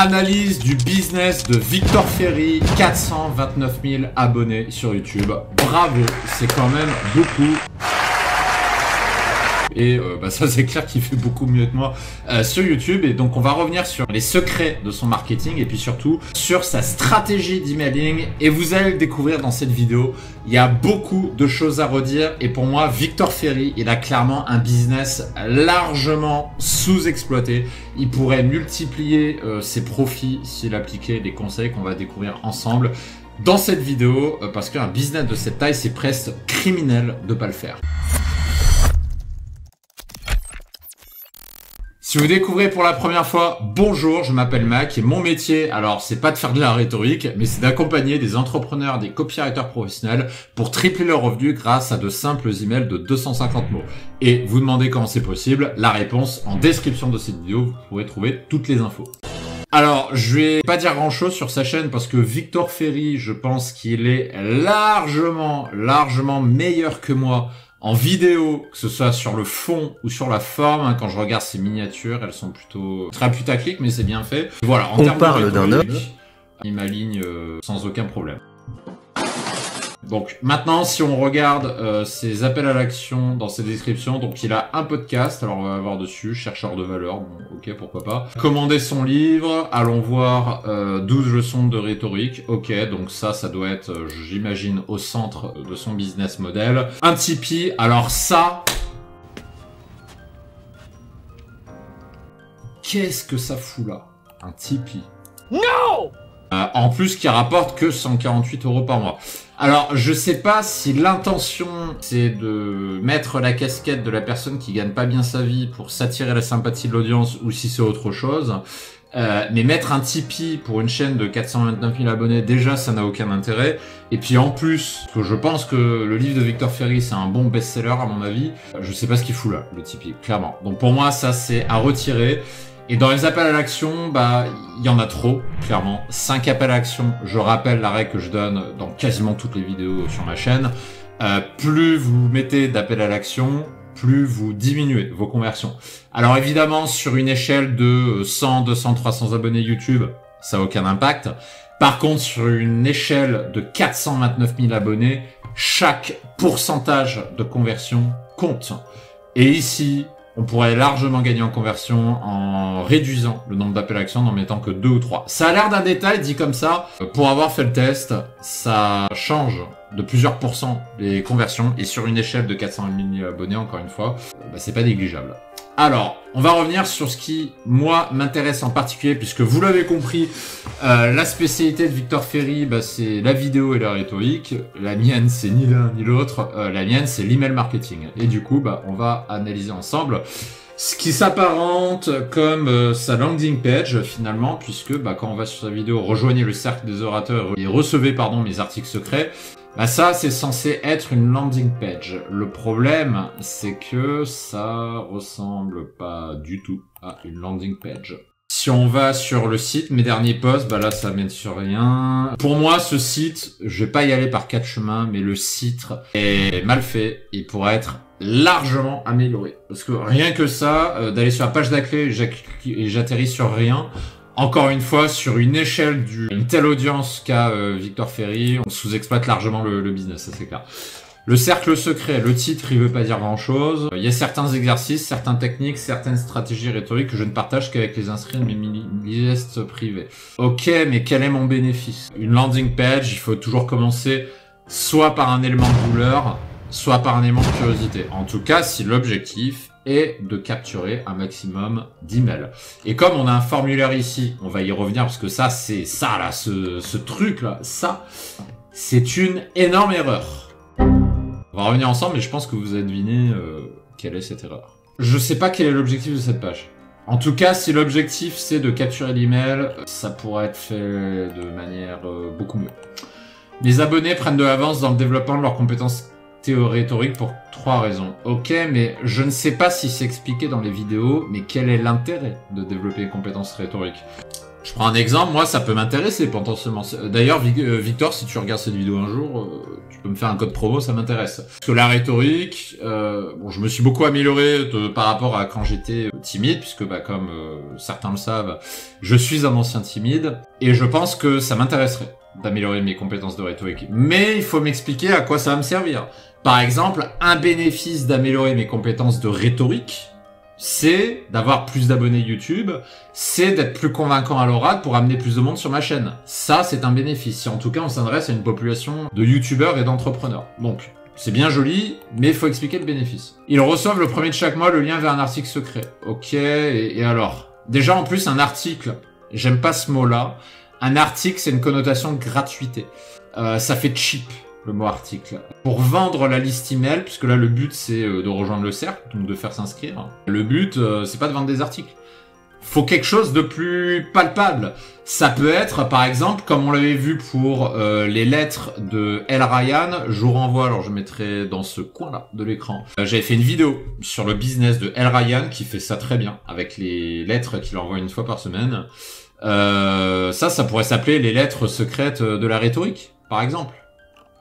Analyse du business de Victor Ferry, 429 000 abonnés sur YouTube. Bravo, c'est quand même beaucoup. Et ça c'est clair qu'il fait beaucoup mieux que moi sur YouTube. Et donc on va revenir sur les secrets de son marketing et puis surtout sur sa stratégie d'emailing. Et vous allez le découvrir dans cette vidéo. Il y a beaucoup de choses à redire. Et pour moi, Victor Ferry, il a clairement un business largement sous-exploité. Il pourrait multiplier ses profits s'il appliquait les conseils qu'on va découvrir ensemble dans cette vidéo. Parce qu'un business de cette taille, c'est presque criminel de pas le faire. Si vous découvrez pour la première fois, bonjour, je m'appelle Mac et mon métier, alors c'est pas de faire de la rhétorique, mais c'est d'accompagner des entrepreneurs, des copywriters professionnels pour tripler leurs revenus grâce à de simples emails de 250 mots. Et vous demandez comment c'est possible, la réponse en description de cette vidéo, vous pourrez trouver toutes les infos. Alors, je vais pas dire grand chose sur sa chaîne parce que Victor Ferry, je pense qu'il est largement meilleur que moi en vidéo, que ce soit sur le fond ou sur la forme. Quand je regarde ses miniatures, elles sont plutôt très putaclic, mais c'est bien fait. Voilà, en on parle d'un homme. Il m'aligne sans aucun problème. Donc maintenant, si on regarde ses appels à l'action dans ses descriptions, donc il a un podcast, alors on va voir dessus, chercheur de valeur, bon ok, pourquoi pas. Commander son livre, allons voir 12 leçons de rhétorique, ok, donc ça doit être, j'imagine, au centre de son business model. Un Tipeee, alors ça... Qu'est-ce que ça fout là? Un Tipeee. Non! En plus, qui rapporte que 148 € par mois. Alors, je sais pas si l'intention, c'est de mettre la casquette de la personne qui gagne pas bien sa vie pour s'attirer la sympathie de l'audience ou si c'est autre chose. Mais mettre un Tipeee pour une chaîne de 429 000 abonnés, déjà, ça n'a aucun intérêt. Et puis en plus, parce que je pense que le livre de Victor Ferry, c'est un bon best-seller à mon avis, je sais pas ce qu'il fout là, le Tipeee, clairement. Donc pour moi, ça, c'est à retirer. Et dans les appels à l'action, il y en a trop, clairement. 5 appels à l'action, je rappelle la règle que je donne dans quasiment toutes les vidéos sur ma chaîne. Plus vous mettez d'appels à l'action, plus vous diminuez vos conversions. Alors évidemment, sur une échelle de 100, 200, 300 abonnés YouTube, ça n'a aucun impact. Par contre, sur une échelle de 429 000 abonnés, chaque pourcentage de conversion compte. Et ici, on pourrait largement gagner en conversion en réduisant le nombre d'appels à l'action, en mettant que 2 ou 3. Ça a l'air d'un détail dit comme ça. Pour avoir fait le test, ça change de plusieurs pourcents les conversions. Et sur une échelle de 400 000 abonnés, encore une fois, c'est pas négligeable. Alors, on va revenir sur ce qui, moi, m'intéresse en particulier, puisque vous l'avez compris, la spécialité de Victor Ferry, c'est la vidéo et la rhétorique. La mienne, c'est ni l'un ni l'autre. La mienne, c'est l'email marketing. Et du coup, on va analyser ensemble ce qui s'apparente comme sa landing page, finalement, puisque quand on va sur sa vidéo, rejoignez le cercle des orateurs et recevez, mes articles secrets. Ça, c'est censé être une landing page. Le problème, c'est que ça ressemble pas du tout à une landing page. Si on va sur le site, mes derniers posts, là, ça mène sur rien. Pour moi, ce site, je vais pas y aller par 4 chemins, mais le site est mal fait. Il pourrait être largement amélioré. Parce que rien que ça, d'aller sur la page d'accueil et j'atterris sur rien. Encore une fois, sur une échelle d'une telle audience qu'a Victor Ferry, on sous-exploite largement le business, ça c'est clair. Le cercle secret, le titre, il veut pas dire grand-chose. Il y a certains exercices, certaines techniques, certaines stratégies rhétoriques que je ne partage qu'avec les inscrits de mes listes privées. Ok, mais quel est mon bénéfice? Une landing page, il faut toujours commencer soit par un élément de douleur, soit par un élément de curiosité. En tout cas, si l'objectif est de capturer un maximum d'emails. Et comme on a un formulaire ici, on va y revenir parce que ça, c'est ça là, ce truc là, ça, c'est une énorme erreur. On va revenir ensemble, mais je pense que vous avez deviné quelle est cette erreur. Je sais pas quel est l'objectif de cette page. En tout cas, si l'objectif c'est de capturer l'email, ça pourrait être fait de manière beaucoup mieux. Les abonnés prennent de l'avance dans le développement de leurs compétences rhétorique pour 3 raisons. Ok, mais je ne sais pas si c'est expliqué dans les vidéos, mais quel est l'intérêt de développer les compétences rhétoriques? Je prends un exemple, moi ça peut m'intéresser potentiellement. D'ailleurs, Victor, si tu regardes cette vidéo un jour, tu peux me faire un code promo, ça m'intéresse. Parce que la rhétorique, bon, je me suis beaucoup amélioré par rapport à quand j'étais timide, puisque bah, comme certains le savent, je suis un ancien timide, et je pense que ça m'intéresserait d'améliorer mes compétences de rhétorique. Mais il faut m'expliquer à quoi ça va me servir. Par exemple, un bénéfice d'améliorer mes compétences de rhétorique, c'est d'avoir plus d'abonnés YouTube, c'est d'être plus convaincant à l'oral pour amener plus de monde sur ma chaîne. Ça, c'est un bénéfice. Si en tout cas, on s'adresse à une population de YouTubeurs et d'entrepreneurs. Donc, c'est bien joli, mais il faut expliquer le bénéfice. Ils reçoivent le premier de chaque mois le lien vers un article secret. Ok, et alors? Déjà, en plus, un article, j'aime pas ce mot-là. Un article, c'est une connotation de gratuité. Ça fait cheap, le mot article. Pour vendre la liste email, puisque là le but c'est de rejoindre le cercle, donc de faire s'inscrire. Le but c'est pas de vendre des articles. Faut quelque chose de plus palpable. Ça peut être par exemple, comme on l'avait vu pour les lettres de El Ryan, je vous renvoie, alors je mettrai dans ce coin-là de l'écran. J'avais fait une vidéo sur le business de El Ryan qui fait ça très bien, avec les lettres qu'il envoie une fois par semaine. Ça pourrait s'appeler les lettres secrètes de la rhétorique, par exemple.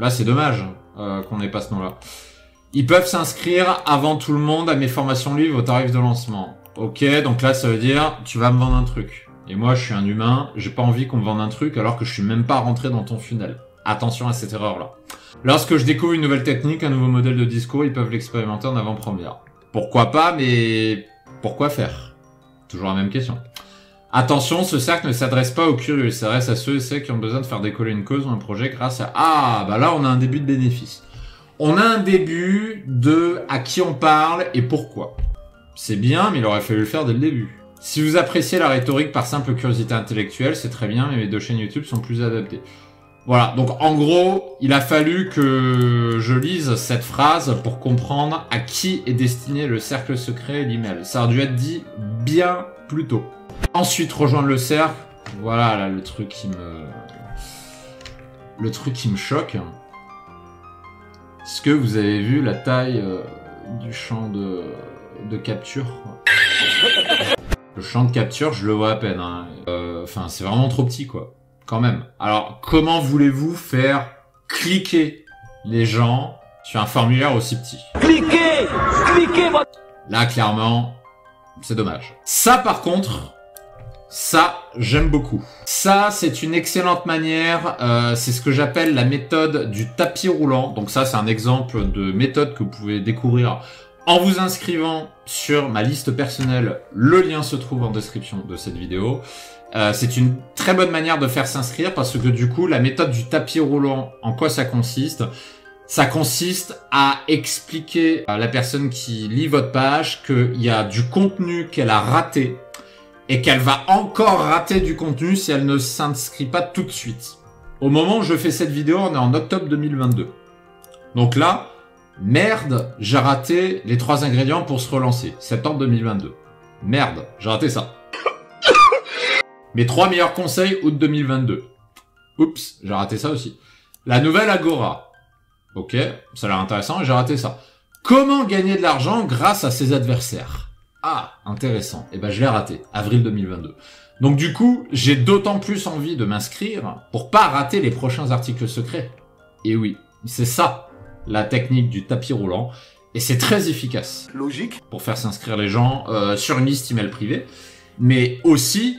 Là, c'est dommage qu'on n'ait pas ce nom-là. Ils peuvent s'inscrire avant tout le monde à mes formations livres au tarif de lancement. Ok, donc là, ça veut dire, tu vas me vendre un truc. Et moi, je suis un humain, j'ai pas envie qu'on me vende un truc alors que je suis même pas rentré dans ton funnel. Attention à cette erreur-là. Lorsque je découvre une nouvelle technique, un nouveau modèle de discours, ils peuvent l'expérimenter en avant-première. Pourquoi pas, mais pourquoi faire? Toujours la même question. Attention, ce cercle ne s'adresse pas aux curieux, il s'adresse à ceux et celles qui ont besoin de faire décoller une cause ou un projet grâce à... Ah, bah là, on a un début de bénéfice. On a un début de à qui on parle et pourquoi. C'est bien, mais il aurait fallu le faire dès le début. Si vous appréciez la rhétorique par simple curiosité intellectuelle, c'est très bien, mais mes deux chaînes YouTube sont plus adaptées. Voilà, donc en gros, il a fallu que je lise cette phrase pour comprendre à qui est destiné le cercle secret et l'email. Ça aurait dû être dit bien plus tôt. Ensuite, rejoindre le cercle. Voilà, là, le truc qui me choque. Est-ce que vous avez vu la taille du champ de capture? Le champ de capture, je le vois à peine. Hein. Enfin, c'est vraiment trop petit, quoi. Quand même. Alors, comment voulez-vous faire cliquer les gens sur un formulaire aussi petit? Cliquez! Là, clairement, c'est dommage. Ça, par contre... Ça, j'aime beaucoup. Ça, c'est une excellente manière, c'est ce que j'appelle la méthode du tapis roulant. Donc ça, c'est un exemple de méthode que vous pouvez découvrir en vous inscrivant sur ma liste personnelle. Le lien se trouve en description de cette vidéo. C'est une très bonne manière de faire s'inscrire parce que du coup, la méthode du tapis roulant, en quoi ça consiste? Ça consiste à expliquer à la personne qui lit votre page qu'il y a du contenu qu'elle a raté et qu'elle va encore rater du contenu si elle ne s'inscrit pas tout de suite. Au moment où je fais cette vidéo, on est en octobre 2022. Donc là, merde, j'ai raté les 3 ingrédients pour se relancer. Septembre 2022. Merde, j'ai raté ça. Mes 3 meilleurs conseils, août 2022. Oups, j'ai raté ça aussi. La nouvelle Agora. Ok, ça a l'air intéressant, j'ai raté ça. Comment gagner de l'argent grâce à ses adversaires? Ah, intéressant. Eh ben, je l'ai raté. Avril 2022. Donc, du coup, j'ai d'autant plus envie de m'inscrire pour pas rater les prochains articles secrets. Et oui, c'est ça, la technique du tapis roulant. Et c'est très efficace. Logique. Pour faire s'inscrire les gens sur une liste email privée. Mais aussi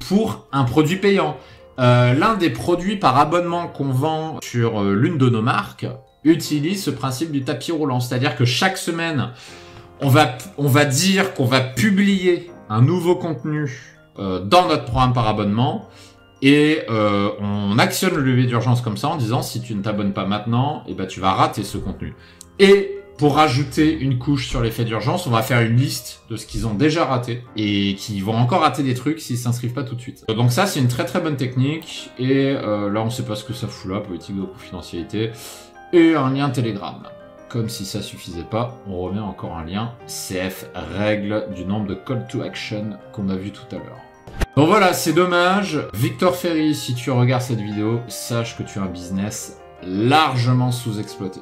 pour un produit payant. L'un des produits par abonnement qu'on vend sur l'une de nos marques utilise ce principe du tapis roulant. C'est-à-dire que chaque semaine... On va dire qu'on va publier un nouveau contenu dans notre programme par abonnement et on actionne le levier d'urgence comme ça en disant si tu ne t'abonnes pas maintenant, eh ben, tu vas rater ce contenu. Et pour rajouter une couche sur l'effet d'urgence, on va faire une liste de ce qu'ils ont déjà raté et qui vont encore rater des trucs s'ils s'inscrivent pas tout de suite. Donc ça, c'est une très très bonne technique et là, on sait pas ce que ça fout là, politique de confidentialité et un lien Telegram. Comme si ça suffisait pas, on remet encore un lien CF, règle du nombre de call to action qu'on a vu tout à l'heure. Donc voilà, c'est dommage. Victor Ferry, si tu regardes cette vidéo, sache que tu as un business largement sous-exploité.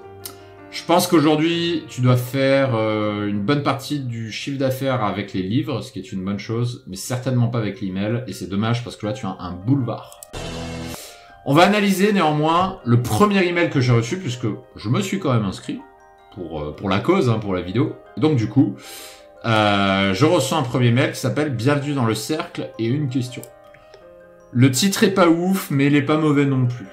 Je pense qu'aujourd'hui, tu dois faire une bonne partie du chiffre d'affaires avec les livres, ce qui est une bonne chose, mais certainement pas avec l'email, et c'est dommage parce que là, tu as un boulevard. On va analyser néanmoins le premier email que j'ai reçu, puisque je me suis quand même inscrit pour la cause, hein, pour la vidéo. Donc du coup, je reçois un premier mail qui s'appelle « Bienvenue dans le cercle » et une question. Le titre est pas ouf, mais il est pas mauvais non plus.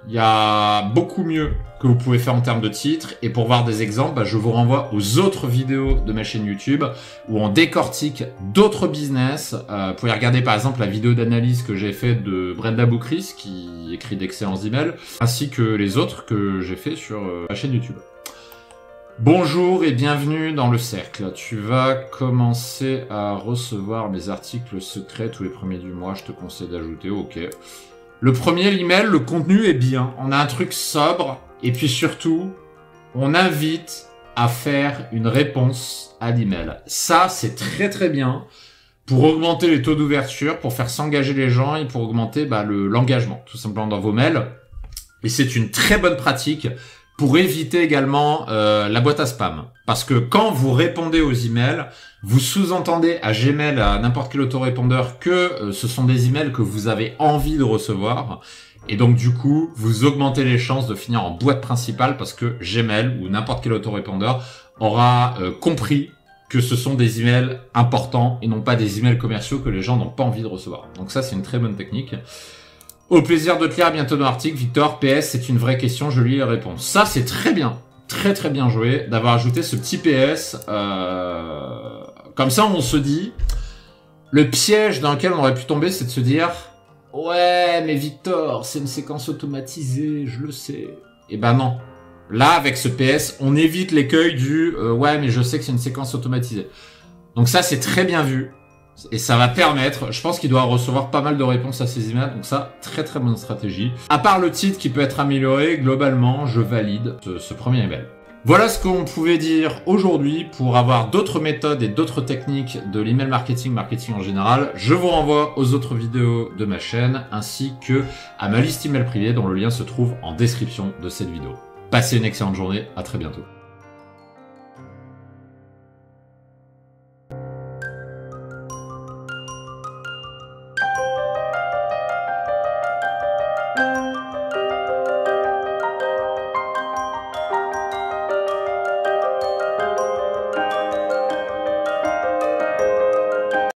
Il y a beaucoup mieux que vous pouvez faire en termes de titre, et pour voir des exemples, je vous renvoie aux autres vidéos de ma chaîne YouTube où on décortique d'autres business. Vous pouvez regarder par exemple la vidéo d'analyse que j'ai fait de Brenda Boucris qui écrit d'excellents emails, ainsi que les autres que j'ai fait sur ma chaîne YouTube. Bonjour et bienvenue dans le cercle. Tu vas commencer à recevoir mes articles secrets tous les premiers du mois, je te conseille d'ajouter, ok. Le premier, l'email, le contenu est bien. On a un truc sobre. Et puis surtout, on invite à faire une réponse à l'email. Ça, c'est très très bien pour augmenter les taux d'ouverture, pour faire s'engager les gens et pour augmenter l'engagement, tout simplement dans vos mails. Et c'est une très bonne pratique pour éviter également la boîte à spam. Parce que quand vous répondez aux emails, vous sous-entendez à Gmail, à n'importe quel autorépondeur, que ce sont des emails que vous avez envie de recevoir. Et donc du coup, vous augmentez les chances de finir en boîte principale parce que Gmail ou n'importe quel autorépondeur aura compris que ce sont des emails importants et non pas des emails commerciaux que les gens n'ont pas envie de recevoir. Donc ça, c'est une très bonne technique. Au plaisir de te lire, à bientôt dans l'article. Victor, PS, c'est une vraie question, je lis les réponses. Ça, c'est très bien. Très très bien joué d'avoir ajouté ce petit PS. Comme ça, on se dit... Le piège dans lequel on aurait pu tomber, c'est de se dire... Ouais, mais Victor, c'est une séquence automatisée, je le sais. Eh ben non. Là, avec ce PS, on évite l'écueil du ouais, mais je sais que c'est une séquence automatisée. Donc ça, c'est très bien vu. Et ça va permettre, je pense qu'il doit recevoir pas mal de réponses à ces emails. Donc ça, très très bonne stratégie. À part le titre qui peut être amélioré, globalement, je valide ce premier email. Voilà ce qu'on pouvait dire aujourd'hui. Pour avoir d'autres méthodes et d'autres techniques de l'email marketing en général, je vous renvoie aux autres vidéos de ma chaîne ainsi que à ma liste email privée dont le lien se trouve en description de cette vidéo. Passez une excellente journée, à très bientôt.